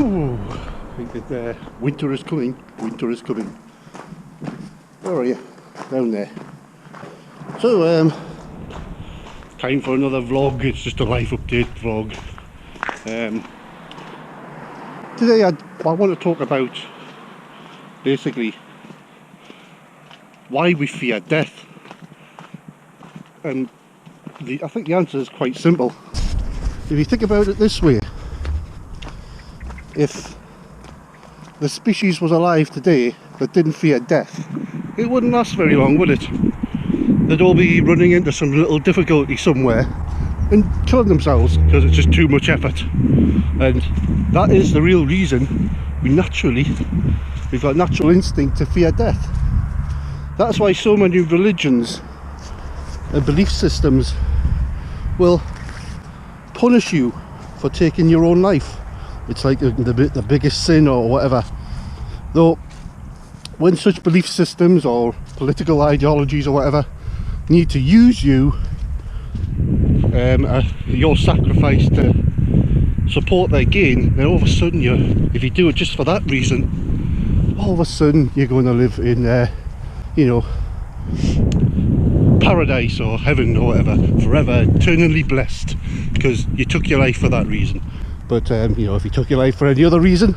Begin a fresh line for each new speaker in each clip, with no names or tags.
Ooh, I think that winter is coming. Winter is coming. Where are you? Down there. So, time for another vlog. It's just a life update vlog. Today I want to talk about basically why we fear death. And I think the answer is quite simple. If you think about it this way, if the species was alive today that didn't fear death, it wouldn't last very long, would it? They'd all be running into some little difficulty somewhere and killing themselves because it's just too much effort. And that is the real reason we've got natural instinct to fear death. That's why so many religions and belief systems will punish you for taking your own life. It's like the biggest sin or whatever. Though when such belief systems or political ideologies or whatever need to use you, your sacrifice to support their gain, then all of a sudden if you do it just for that reason, all of a sudden you're going to live in paradise or heaven or whatever, forever, eternally blessed, because you took your life for that reason. But if you took your life for any other reason,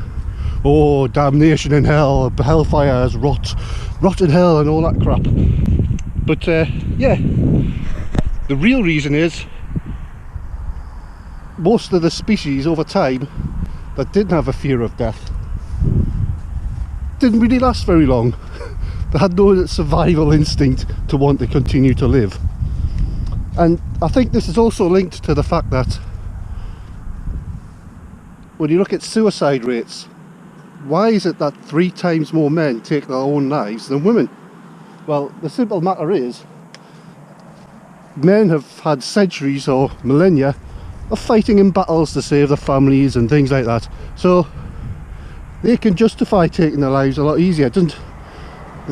oh, damnation in hell, hellfires, rot in hell and all that crap. But yeah, the real reason is most of the species over time that didn't have a fear of death didn't really last very long. They had no survival instinct to want to continue to live. And I think this is also linked to the fact that when you look at suicide rates, why is it that 3 times more men take their own lives than women? Well, the simple matter is, men have had centuries or millennia of fighting in battles to save their families and things like that. So they can justify taking their lives a lot easier, doesn't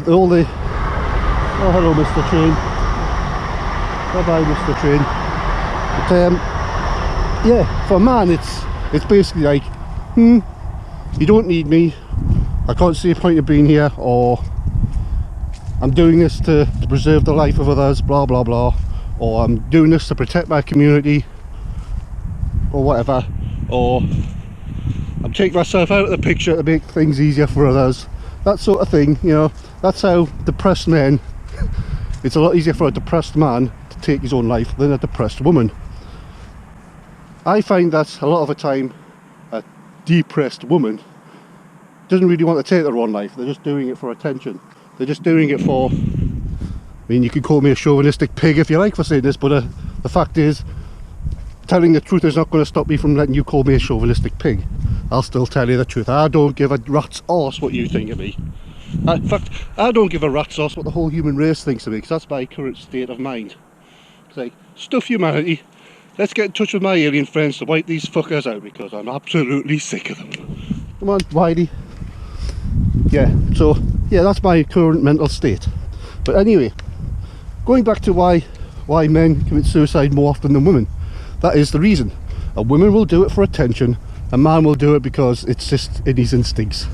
all the... Oh, hello Mr. Train. Bye bye Mr. Train. But yeah, for a man it's basically like, you don't need me, I can't see a point of being here, or I'm doing this to preserve the life of others, blah blah blah, or I'm doing this to protect my community, or whatever, or I'm taking myself out of the picture to make things easier for others, that sort of thing. That's how depressed men it's a lot easier for a depressed man to take his own life than a depressed woman. I find that a lot of the time a depressed woman doesn't really want to take their own life. They're just doing it for attention. They're just doing it for, you could call me a chauvinistic pig if you like for saying this, but the fact is, telling the truth is not going to stop me from letting you call me a chauvinistic pig. I'll still tell you the truth. I don't give a rat's arse what you think of me. In fact, I don't give a rat's arse what the whole human race thinks of me, because that's my current state of mind. It's like, stuff humanity, let's get in touch with my alien friends to wipe these fuckers out, because I'm absolutely sick of them. Come on, Whitey. Yeah, so, yeah, that's my current mental state. But anyway, going back to why men commit suicide more often than women, that is the reason. A woman will do it for attention, a man will do it because it's just in his instincts.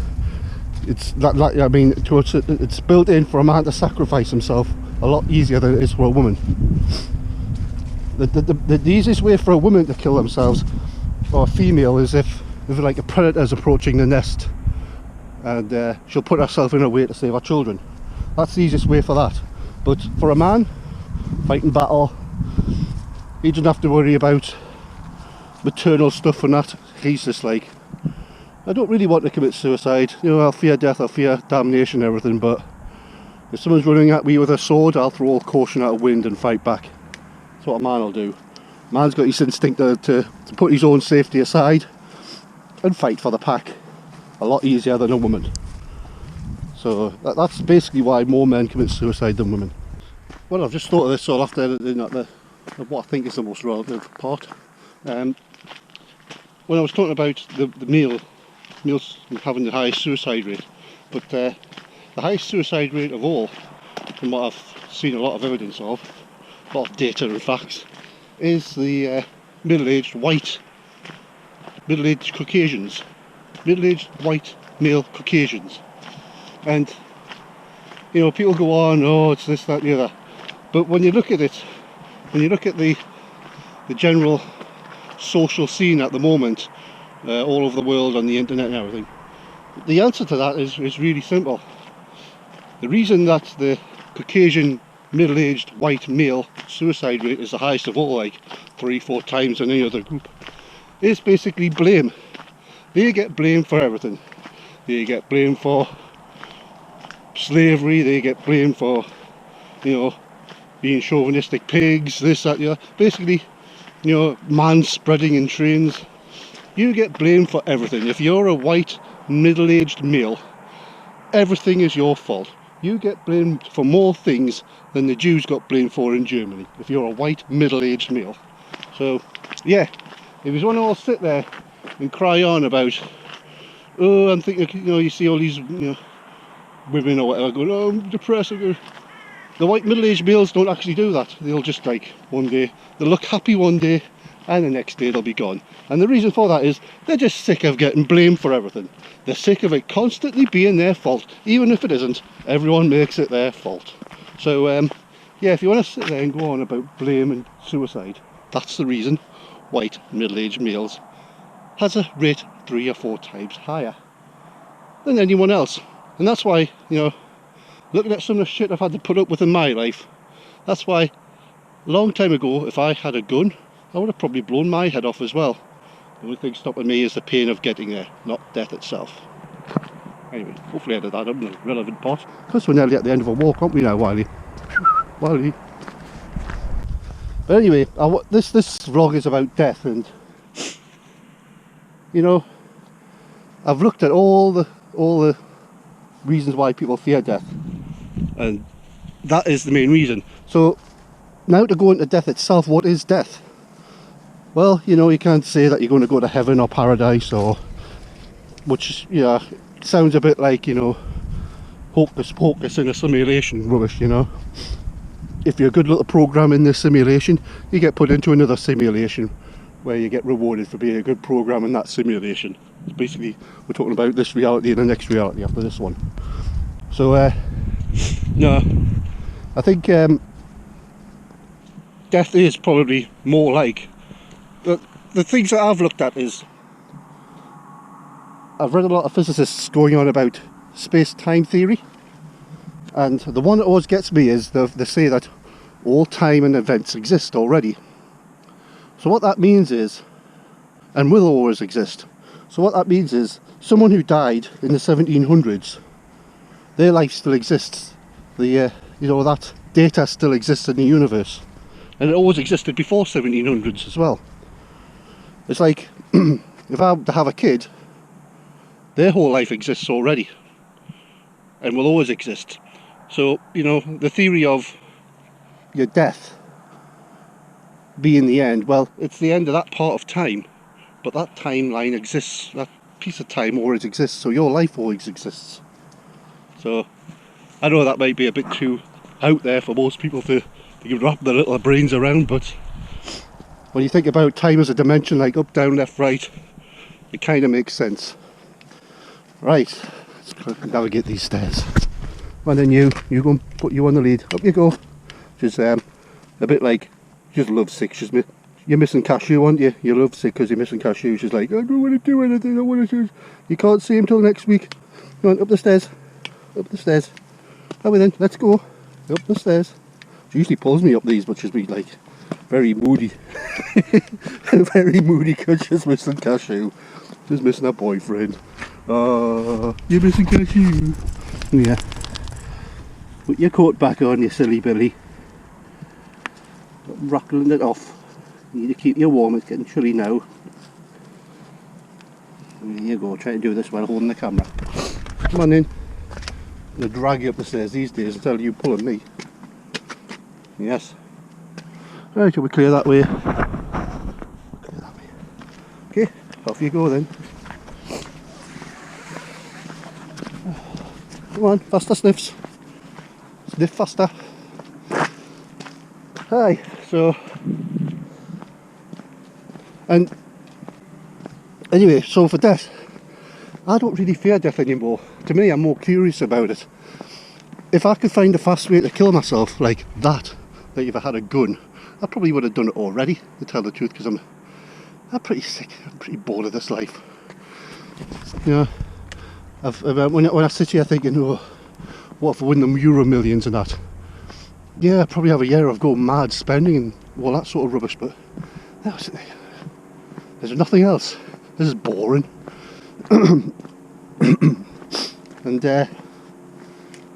It's it's built in for a man to sacrifice himself a lot easier than it is for a woman. The easiest way for a woman to kill themselves, or a female, is if like a predator's approaching the nest, and she'll put herself in a way to save her children. That's the easiest way for that. But for a man, fighting battle, he doesn't have to worry about maternal stuff and that. He's just like, I don't really want to commit suicide. I'll fear death, I'll fear damnation and everything, but if someone's running at me with a sword, I'll throw all caution out of wind and fight back. That's what a man will do. Man's got his instinct to put his own safety aside and fight for the pack a lot easier than a woman. So that's basically why more men commit suicide than women. Well, I've just thought of this, so I'll have to what I think is the most relevant part. When I was talking about the males having the highest suicide rate, but the highest suicide rate of all, from what I've seen a lot of evidence of, a lot of data and facts, is the middle-aged Caucasians. middle-aged white male Caucasians. And you know, people go on, oh, it's this, that, and the other. But when you look at it, when you look at the general social scene at the moment, all over the world on the internet and everything, the answer to that is really simple. The reason that the Caucasian middle-aged white male suicide rate is the highest of all, like 3-4 times than any other group, is basically blame. They get blamed for everything. They get blamed for slavery, they get blamed for, you know, being chauvinistic pigs, this, that, the other. Basically, you know, man-spreading in trains. You get blamed for everything. If you're a white, middle-aged male, everything is your fault. You get blamed for more things than the Jews got blamed for in Germany, if you're a white, middle-aged male. So, yeah, if you want to all sit there and cry on about, oh, I'm thinking, you know, you see all these, you know, women or whatever going, oh, I'm depressed. The white middle-aged males don't actually do that. They'll just, like, one day, they'll look happy one day, and the next day they'll be gone. And the reason for that is they're just sick of getting blamed for everything. They're sick of it constantly being their fault. Even if it isn't, everyone makes it their fault. So, yeah, if you want to sit there and go on about blame and suicide, that's the reason white middle-aged males has a rate 3 or 4 times higher than anyone else. And that's why, you know, looking at some of the shit I've had to put up with in my life, that's why a long time ago, if I had a gun, I would have probably blown my head off as well. The only thing stopping me is the pain of getting there, not death itself. Anyway, hopefully I did that up in the relevant part. Because we're nearly at the end of a walk, aren't we now, Wiley? Wiley. But anyway, this vlog is about death, and you know, I've looked at all the reasons why people fear death, and that is the main reason. So now to go into death itself, what is death? Well, you know, you can't say that you're going to go to heaven or paradise, or which, yeah, sounds a bit like, you know, hocus pocus in a simulation rubbish, you know. If you're a good little program in this simulation, you get put into another simulation where you get rewarded for being a good program in that simulation. It's basically, we're talking about this reality and the next reality after this one. So, no, I think death is probably more like, the things that I've looked at is, I've read a lot of physicists going on about space-time theory, and the one that always gets me is they say that all time and events exist already. So what that means is, and will always exist, so what that means is, someone who died in the 1700s, their life still exists. You know, that data still exists in the universe, and it always existed before 1700s as well. It's like, if I were to have a kid, their whole life exists already, and will always exist. So, you know, the theory of your death being the end, well, it's the end of that part of time, but that timeline exists, that piece of time always exists, so your life always exists. So, I know that might be a bit too out there for most people to wrap their little brains around, but when you think about time as a dimension, like up, down, left, right, it kind of makes sense. Right, let's navigate these stairs. And then you go and put you on the lead. Up you go. Just a bit like, just love sick. You're missing cashew, aren't you? You're love sick because you're missing cashew. She's like, I don't want to do anything. I don't want to do. You can't see him till next week. Come on, up the stairs. Up the stairs. Now then, let's go. Up the stairs. She usually pulls me up these, but she's been like very moody. Very moody because she's missing cashew. She's missing her boyfriend. You're missing cashew. Yeah. Put your coat back on, you silly Billy. Rattling it off. You need to keep you warm, it's getting chilly now. There you go, try to do this while holding the camera. Come on in. I'm going to drag you up the stairs these days until you pulling me. Yes. Right, shall we clear that way? Clear that way. Okay, off you go then. Come on, faster sniffs. Sniff faster. Hi, so, and anyway, so for death, I don't really fear death anymore. To me, I'm more curious about it. If I could find a fast way to kill myself like that, like if I had a gun, I probably would have done it already, to tell the truth, because I'm pretty sick. I'm pretty bored of this life. You know, when I sit here thinking, oh, what if I win the Euro Millions and that? Yeah, I probably have a year of going mad spending and all that sort of rubbish, but there's nothing else. This is boring. And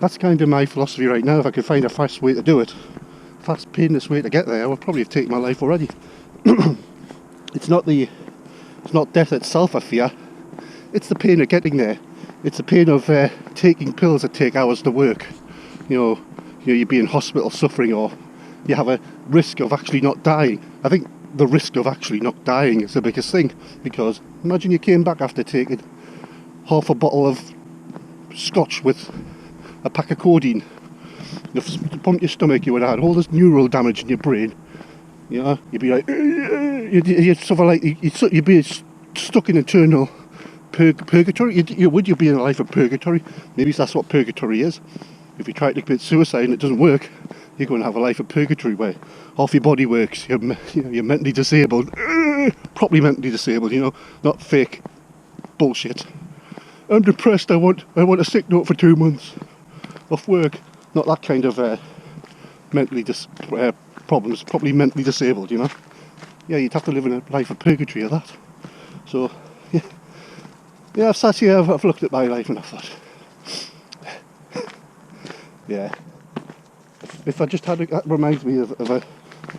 that's kind of my philosophy right now. If I could find a fast way to do it, fast painless way to get there, I would probably have taken my life already. It's not death itself I fear. It's the pain of getting there. It's the pain of taking pills that take hours to work. You be in hospital suffering, or you have a risk of actually not dying. I think the risk of actually not dying is the biggest thing, because imagine you came back after taking half a bottle of scotch with a pack of codeine. You'd pump your stomach, you would have had all this neural damage in your brain. You know, you'd be like, you'd suffer like, you'd be stuck in eternal purgatory. You'd be in a life of purgatory. Maybe that's what purgatory is. If you try to commit suicide and it doesn't work, you're going to have a life of purgatory where half your body works. You're mentally disabled, properly mentally disabled. Not fake bullshit. I'm depressed. I want a sick note for 2 months off work. Not that kind of mentally problems. Properly mentally disabled. Yeah, you'd have to live in a life of purgatory of that. So yeah, I've sat here. I've looked at my life and I thought, yeah. If I just had that reminds me of a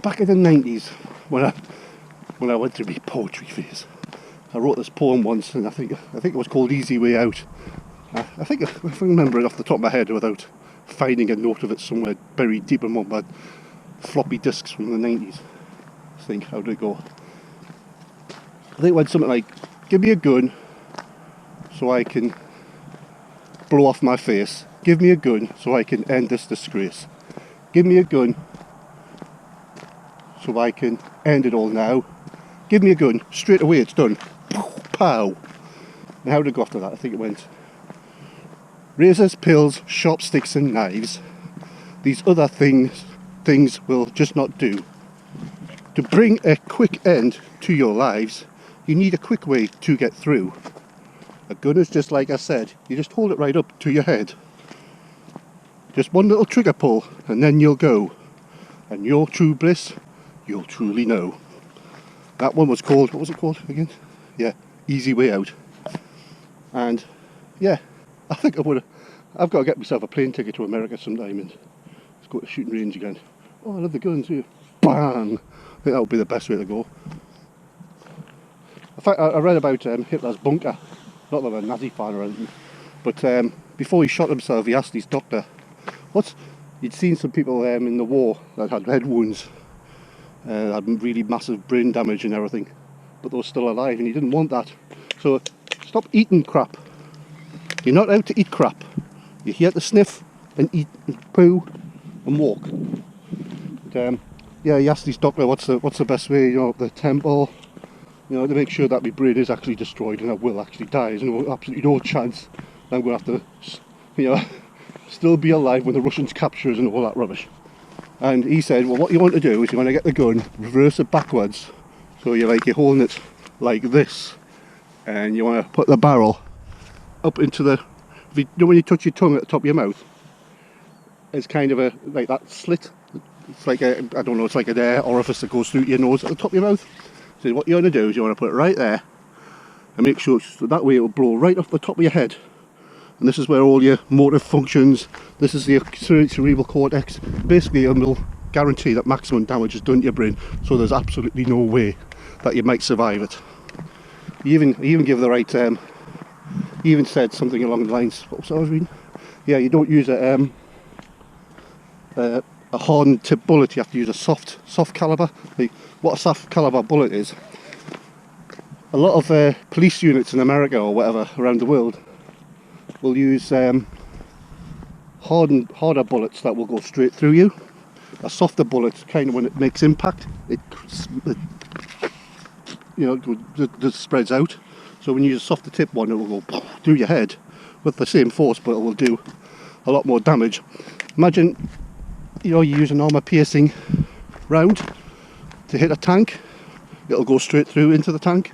back in the 90s when I went through my poetry phase. I wrote this poem once, and I think it was called Easy Way Out. I think if I remember it off the top of my head without finding a note of it somewhere buried deep in one of my floppy disks from the 90s. How did it go? I think it went something like, give me a gun so I can blow off my face. Give me a gun so I can end this disgrace. Give me a gun so I can end it all now. Give me a gun, straight away it's done. Pow! And how did it go after that? I think it went, razors, pills, sharp sticks and knives. These other things will just not do. To bring a quick end to your lives, you need a quick way to get through. A gun is just like I said, you just hold it right up to your head. Just one little trigger pull and then you'll go. And your true bliss, you'll truly know. That one was called, what was it called again? Yeah, Easy Way Out. And yeah, I think I've got to get myself a plane ticket to America sometime and let's go to the shooting range again. Oh, I love the guns here. Bang! I think that would be the best way to go. In fact, I read about Hitler's bunker. Not that I'm a Nazi fan or anything, but before he shot himself, he asked his doctor, you'd seen some people in the war that had head wounds, had really massive brain damage and everything, but they were still alive, and he didn't want that. So stop eating crap. You're not out to eat crap. You're here to sniff and eat and poo and walk. But, yeah, he asked his doctor what's the best way, the temple, to make sure that my brain is actually destroyed and I will actually die. There's absolutely no chance that I'm going to have to, still be alive when the Russians capture us and all that rubbish. And he said, well, what you want to do is you want to get the gun, reverse it backwards, so you're holding it like this, and you want to put the barrel up into the, when you touch your tongue at the top of your mouth, it's kind of like that slit. It's like I don't know, it's like an air orifice that goes through your nose at the top of your mouth. So what you want to do is you want to put it right there and make sure so that way it will blow right off the top of your head. And this is where all your motor functions, this is the cerebral cortex. Basically it will guarantee that maximum damage is done to your brain, so there's absolutely no way that you might survive it. He even give the right, he even said something along the lines, what was I reading? Yeah, you don't use a hardened tip bullet, you have to use a soft caliber. What a soft caliber bullet is, a lot of police units in America or whatever around the world will use harder bullets that will go straight through you. A softer bullet, kind of when it makes impact, it just spreads out. So when you use a softer tip one, it will go through your head with the same force, but it will do a lot more damage. Imagine, you know, you use an armor piercing round to hit a tank, it'll go straight through into the tank.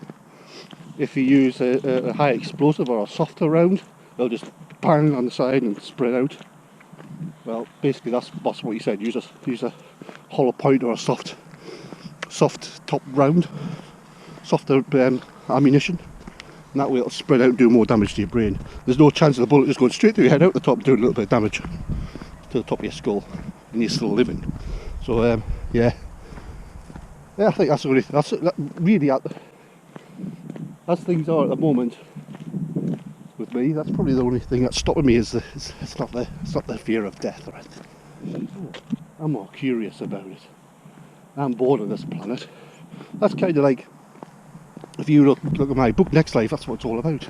If you use a high explosive or a softer round, it'll just bang on the side and spread out. Well, basically that's what you said. Use a hollow point or a soft top round, softer ammunition, and that way it'll spread out and do more damage to your brain. There's no chance of the bullet just going straight through your head out the top, doing a little bit of damage to the top of your skull, and you're still living. So yeah, I think that's really as things are at the moment with me. That's probably the only thing that's stopping me is it's not the fear of death or anything. I'm more curious about it. I'm bored of this planet. That's kind of like, if you look at my book Next Life, that's what it's all about.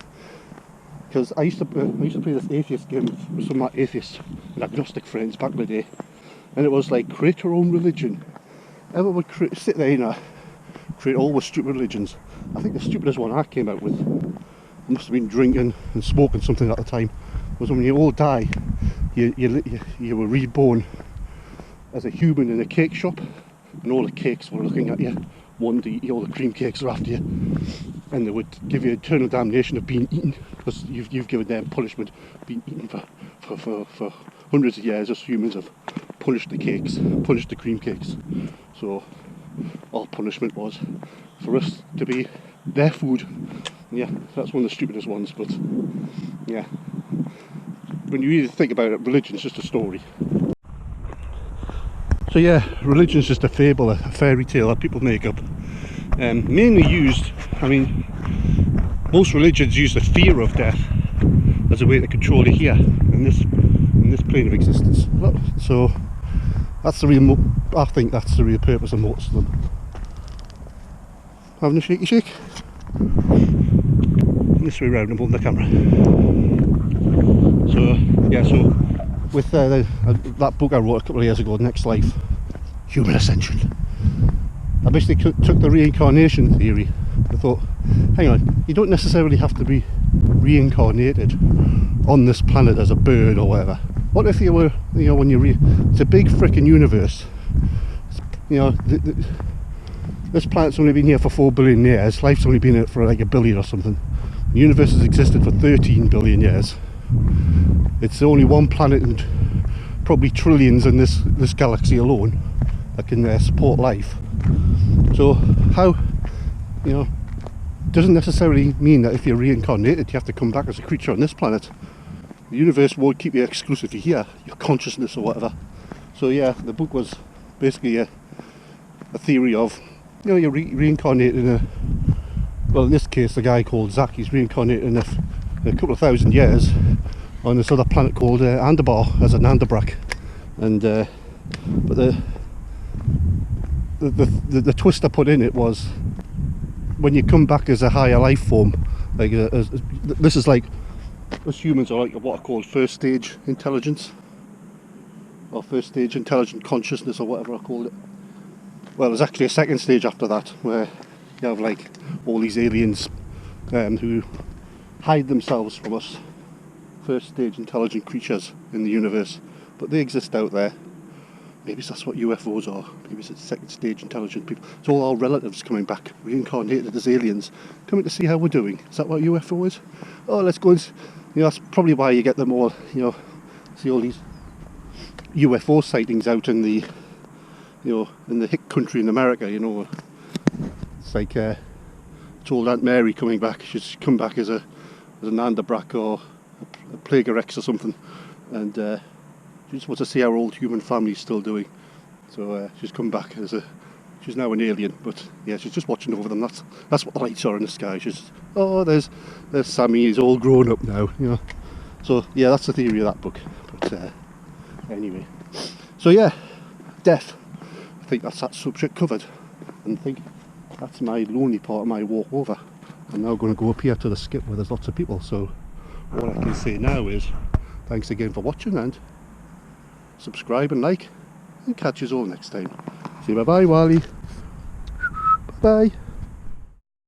Because I used to play this atheist game with some of my atheist and agnostic friends back in the day, and it was like, create your own religion. Everyone would sit there, you know, create all the stupid religions. I think the stupidest one I came out with, I must have been drinking and smoking something at the time, was when you all die, you were reborn as a human in a cake shop, and all the cakes were looking at you, wanting to eat, all the cream cakes are after you, and they would give you eternal damnation of being eaten, because you've given them punishment, being eaten for hundreds of years. As humans have punished the cakes, punished the cream cakes. So all punishment was for us to be their food. Yeah, that's one of the stupidest ones, but yeah, when you really think about it, religion's just a story. So yeah, religion's just a fable, a fairy tale that people make up. Mainly used, I mean, most religions use the fear of death as a way to control you here in this plane of existence. So that's the real, I think that's the real purpose of most of them. Having a shaky shake. This way round and hold the camera. So yeah, so with that book I wrote a couple of years ago, Next Life, Human Ascension, I basically took the reincarnation theory. I thought, hang on, you don't necessarily have to be reincarnated on this planet as a bird or whatever. What if you were, you know, when it's a big frickin' universe, you know, this planet's only been here for 4 billion years, life's only been here for like 1 billion or something. The universe has existed for 13 billion years. It's only one planet and probably trillions in this galaxy alone that can support life. So how, you know, doesn't necessarily mean that if you're reincarnated you have to come back as a creature on this planet. The universe won't keep you exclusively here, your consciousness or whatever. So yeah, the book was basically a theory of, you know, you're reincarnated in a, well, in this case the guy called Zach, he's reincarnated in a couple of thousand years on this other planet called Anderbar as an Andabrak. And but the twist I put in it was, when you come back as a higher life form, like this is like, us humans are like what are called first stage intelligence, or first stage intelligent consciousness, or whatever I called it. Well, there's actually a second stage after that, where you have like all these aliens who hide themselves from us, first stage intelligent creatures in the universe, but they exist out there. Maybe that's what UFOs are. Maybe it's second stage intelligent people. It's all our relatives coming back, reincarnated as aliens, coming to see how we're doing. Is that what UFO is? Oh, let's go and, you know, that's probably why you get them all, you know, see all these UFO sightings out in the, you know, in the hick country in America, you know. It's like it's old Aunt Mary coming back. She's come back as an Andabrak or a Plaguerex or something, and she just wants to see how her old human family's still doing. So she's come back as she's now an alien, but yeah, she's just watching over them. That's what the lights are in the sky. She's, oh, there's Sammy, he's all grown up now, you know. So yeah, that's the theory of that book. But anyway, so yeah, death. I think that's that subject covered, and I think that's my lonely part of my walk over. I'm now going to go up here to the skip where there's lots of people. So all I can say now is thanks again for watching, and subscribe and like, and catch us all next time. Say bye bye, Wally. Bye bye.